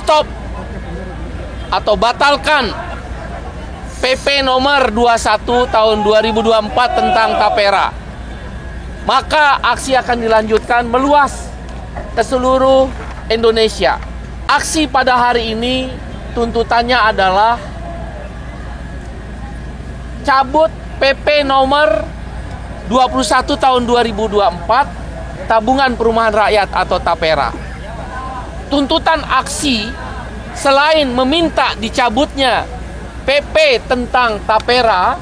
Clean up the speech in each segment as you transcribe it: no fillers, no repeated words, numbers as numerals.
stop atau batalkan PP nomor 21 tahun 2024 tentang tapera. Maka aksi akan dilanjutkan meluas ke seluruh Indonesia. Aksi pada hari ini tuntutannya adalah cabut PP nomor 21 tahun 2024 Tabungan Perumahan Rakyat atau tapera. Tuntutan aksi selain meminta dicabutnya PP tentang tapera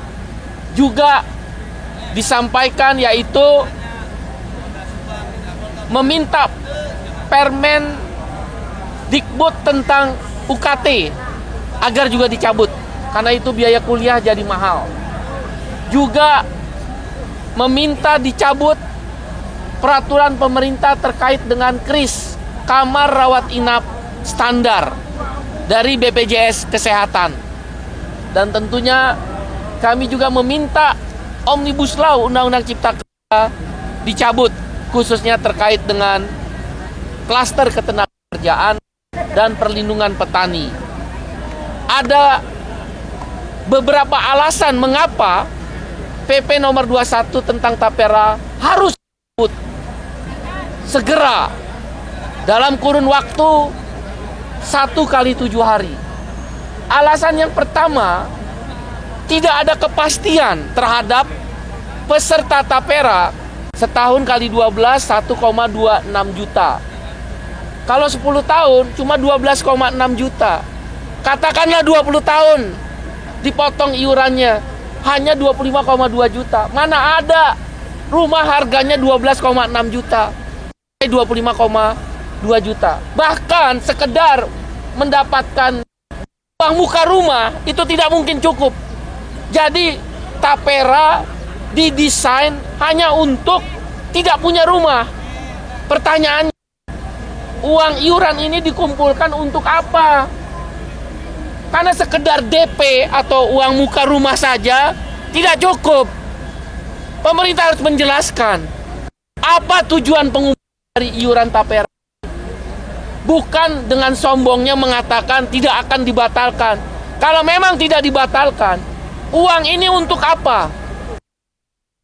juga disampaikan, yaitu meminta Permen Dikbud tentang UKT agar juga dicabut, karena itu biaya kuliah jadi mahal. Juga meminta dicabut peraturan pemerintah terkait dengan KRIS, kamar rawat inap standar dari BPJS Kesehatan. Dan tentunya kami juga meminta Omnibus Law Undang-Undang Cipta Kerja dicabut, khususnya terkait dengan klaster ketenagakerjaan dan perlindungan petani. Ada beberapa alasan mengapa PP nomor 21 tentang tapera harus dicabut segera dalam kurun waktu 1x7 hari. Alasan yang pertama, tidak ada kepastian terhadap peserta tapera. Setahun kali 12 1,26 juta. Kalau 10 tahun cuma 12,6 juta. Katakanlah 20 tahun dipotong iurannya hanya 25,2 juta. Mana ada rumah harganya 12,6 juta, 25,2 juta. Bahkan sekedar mendapatkan uang muka rumah itu tidak mungkin cukup. Jadi tapera didesain hanya untuk tidak punya rumah. Pertanyaannya, uang iuran ini dikumpulkan untuk apa? Karena sekedar DP atau uang muka rumah saja tidak cukup. Pemerintah harus menjelaskan apa tujuan pengumpulan dari iuran tapera. Bukan dengan sombongnya mengatakan tidak akan dibatalkan. Kalau memang tidak dibatalkan, uang ini untuk apa?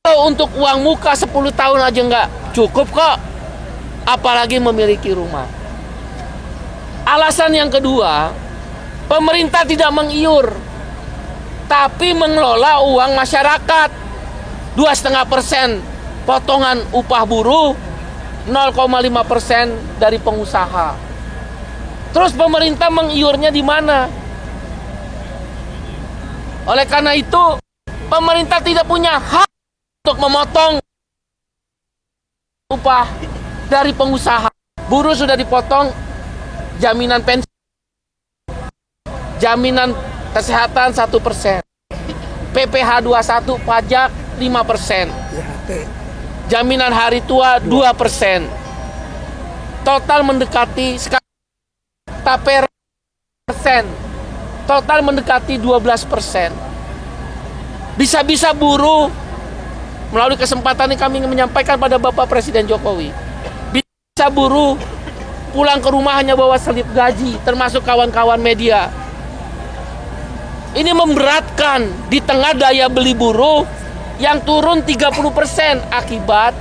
Kalau untuk uang muka 10 tahun aja nggak cukup kok, apalagi memiliki rumah. Alasan yang kedua, pemerintah tidak mengiur, tapi mengelola uang masyarakat. 2,5% potongan upah buruh, 0,5% dari pengusaha. Terus pemerintah mengiurnya di mana? Oleh karena itu, pemerintah tidak punya hak untuk memotong upah dari pengusaha. Buruh sudah dipotong jaminan pensiun, jaminan kesehatan 1%, PPh 21 pajak 5%, jaminan hari tua 2%. Total mendekati tapera persen, total mendekati 12%. Bisa-bisa buruh, melalui kesempatan ini kami menyampaikan pada Bapak Presiden Jokowi, bisa buruh pulang ke rumah hanya bawa selip gaji, termasuk kawan-kawan media. Ini memberatkan di tengah daya beli buruh yang turun 30% akibat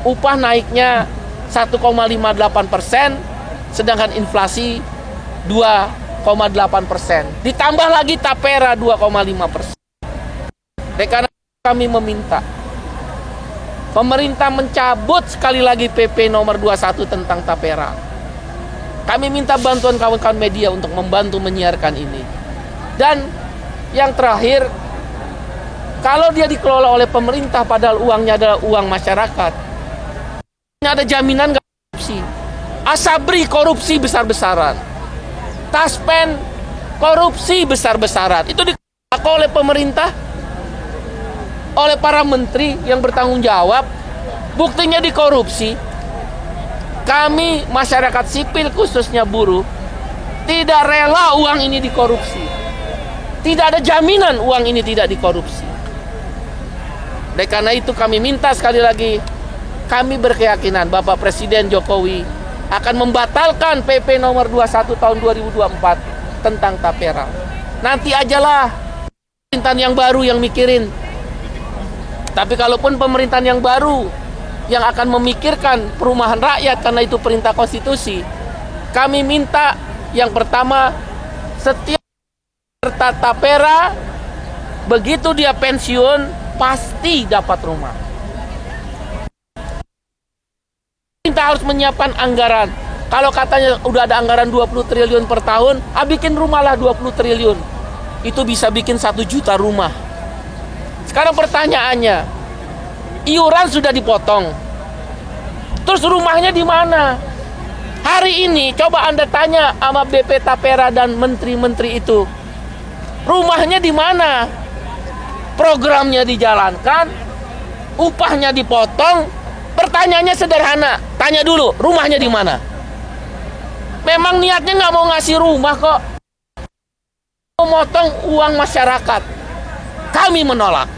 upah naiknya 1,58%, sedangkan inflasi 2,8%. Ditambah lagi tapera 2,5%. Karena kami meminta pemerintah mencabut sekali lagi PP nomor 21 tentang tapera. Kami minta bantuan kawan-kawan media untuk membantu menyiarkan ini. Dan yang terakhir, kalau dia dikelola oleh pemerintah padahal uangnya adalah uang masyarakat, ada jaminan nggak korupsi. Asabri korupsi besar-besaran, Taspen korupsi besar-besaran. Itu dikelola oleh pemerintah, oleh para menteri yang bertanggung jawab. Buktinya dikorupsi. Kami masyarakat sipil, khususnya buruh, tidak rela uang ini dikorupsi. Tidak ada jaminan uang ini tidak dikorupsi. Oleh karena itu kami minta sekali lagi, kami berkeyakinan Bapak Presiden Jokowi akan membatalkan PP nomor 21 tahun 2024 tentang tapera. Nanti ajalah pemerintahan yang baru yang mikirin. Tapi kalaupun pemerintahan yang baru yang akan memikirkan perumahan rakyat karena itu perintah konstitusi, kami minta yang pertama, setiap peserta tapera begitu dia pensiun pasti dapat rumah. Kita harus menyiapkan anggaran. Kalau katanya udah ada anggaran 20 triliun per tahun, bikin rumah lah 20 triliun. Itu bisa bikin 1 juta rumah. Sekarang pertanyaannya, iuran sudah dipotong. Terus rumahnya di mana? Hari ini coba Anda tanya sama BP Tapera dan menteri-menteri itu. Rumahnya di mana? Programnya dijalankan, upahnya dipotong. Pertanyaannya sederhana, tanya dulu, rumahnya di mana? Memang niatnya nggak mau ngasih rumah kok. Memotong uang masyarakat. Kami menolak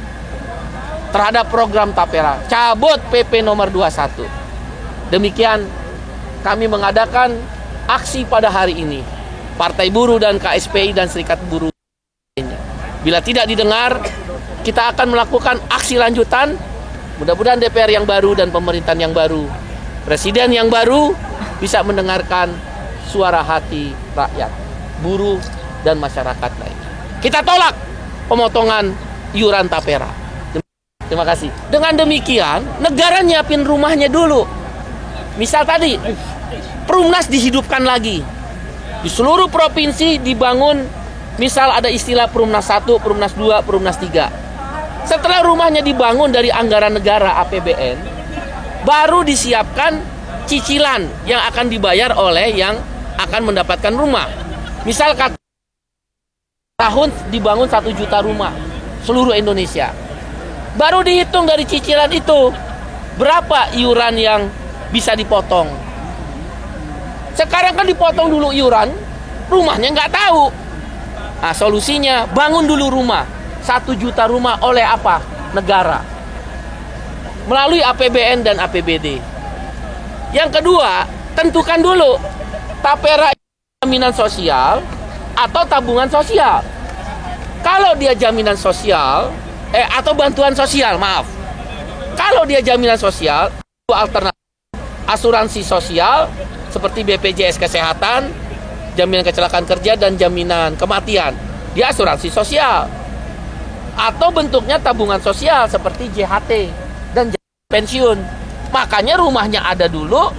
terhadap program Tapera. Cabut PP nomor 21. Demikian kami mengadakan aksi pada hari ini. Partai Buruh dan KSPI dan Serikat Buruh. Bila tidak didengar, kita akan melakukan aksi lanjutan. Mudah-mudahan DPR yang baru dan pemerintahan yang baru, presiden yang baru bisa mendengarkan suara hati rakyat, buruh, dan masyarakat lainnya. Kita tolak pemotongan iuran tapera. Terima kasih. Dengan demikian, negara nyiapin rumahnya dulu. Misal tadi, Perumnas dihidupkan lagi. Di seluruh provinsi dibangun, misal ada istilah Perumnas 1, Perumnas 2, Perumnas 3. Setelah rumahnya dibangun dari anggaran negara APBN, baru disiapkan cicilan yang akan dibayar oleh yang akan mendapatkan rumah. Misal tahun dibangun 1 juta rumah seluruh Indonesia. Baru dihitung dari cicilan itu berapa iuran yang bisa dipotong. Sekarang kan dipotong dulu iuran, rumahnya nggak tahu. Nah, solusinya bangun dulu rumah. 1 juta rumah oleh apa? Negara. Melalui APBN dan APBD. Yang kedua, tentukan dulu tapera jaminan sosial atau tabungan sosial. Kalau dia jaminan sosial, atau bantuan sosial, maaf. Kalau dia jaminan sosial, alternatif asuransi sosial seperti BPJS Kesehatan, jaminan kecelakaan kerja dan jaminan kematian. Dia asuransi sosial. Atau bentuknya tabungan sosial seperti JHT dan pensiun. Makanya rumahnya ada dulu,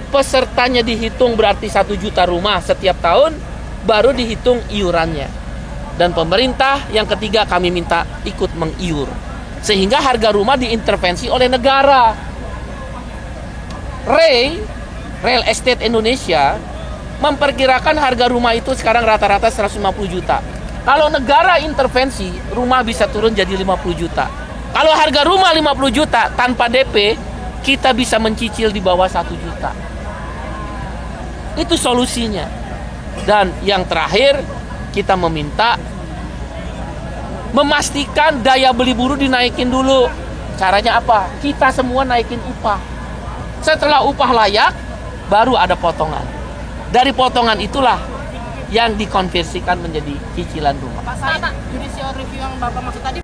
pesertanya dihitung berarti 1 juta rumah setiap tahun, baru dihitung iurannya. Dan pemerintah yang ketiga kami minta ikut mengiur. Sehingga harga rumah diintervensi oleh negara. Real Estate Indonesia memperkirakan harga rumah itu sekarang rata-rata 150 juta. Kalau negara intervensi, rumah bisa turun jadi 50 juta. Kalau harga rumah 50 juta tanpa DP, kita bisa mencicil di bawah 1 juta. Itu solusinya. Dan yang terakhir, kita meminta memastikan daya beli buruh dinaikin dulu. Caranya apa? Kita semua naikin upah. Setelah upah layak, baru ada potongan. Dari potongan itulah yang dikonversikan menjadi cicilan rumah. Pak, judicial review yang Bapak maksud tadi